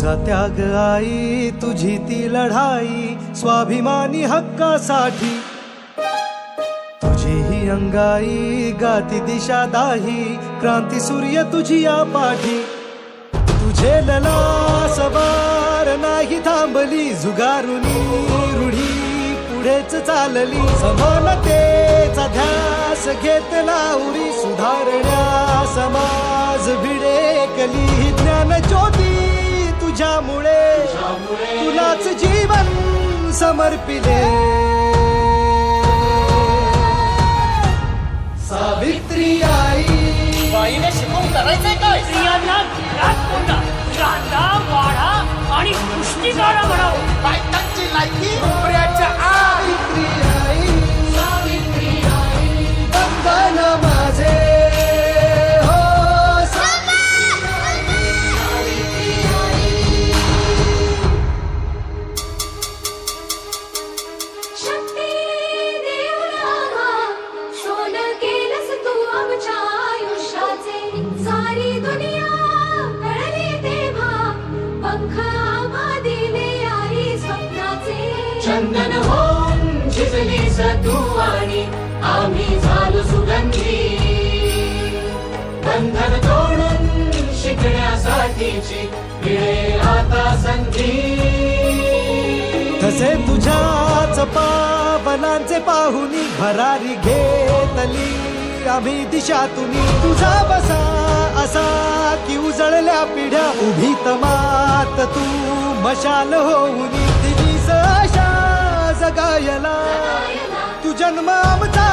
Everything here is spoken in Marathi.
तुझा त्याग आई, तुझी ती लढाई स्वाभिमानी हक्कासाठी, तुझी ही अंगाई गाती दिशा दाही, क्रांती सूर्य तुझी या पाठी. तुझे लला सवार नाही थांबली, झुगारुनी रूढी पुढेच चालली. समानतेचा ध्यास घेतला उरी, सुधारण्या समाज भिडेकली. ज्ञान ज्योती तुझ्यामुळे तुलाच जीवन समर्पिले. सावित्री आई, बाईने शिकवून करायचंय काय? स्त्रियांना घरात कोंडा, कांदा वाढा आणि कुस्ती काढा म्हणावं. बायकांची लायकी नोकऱ्याच्या आई. सावित्री आई, वंदन माझे हो. शक्ती देवरागा, सोनं केलंस तू आमच्या आयुष्याचे. सारी दुनिया कळली तेव्हा, पंख आम्हा दिले आई स्वप्नाचे. चंदन होऊन झिजलीस तू आणि आम्ही झालो सुगंधी. बंधन तोडून शिकण्यासाठीची मिळेल आता संधी. तसे तुझ्याच पावलांचे पाहुनी भरारी घेतली आम्ही दिशातुनी. तुझा बसा असा की उजळल्या पिढ्या, उभी तमात तू मशाल होऊनी. दिलीस आशा जगायला, तू जन्म आमचा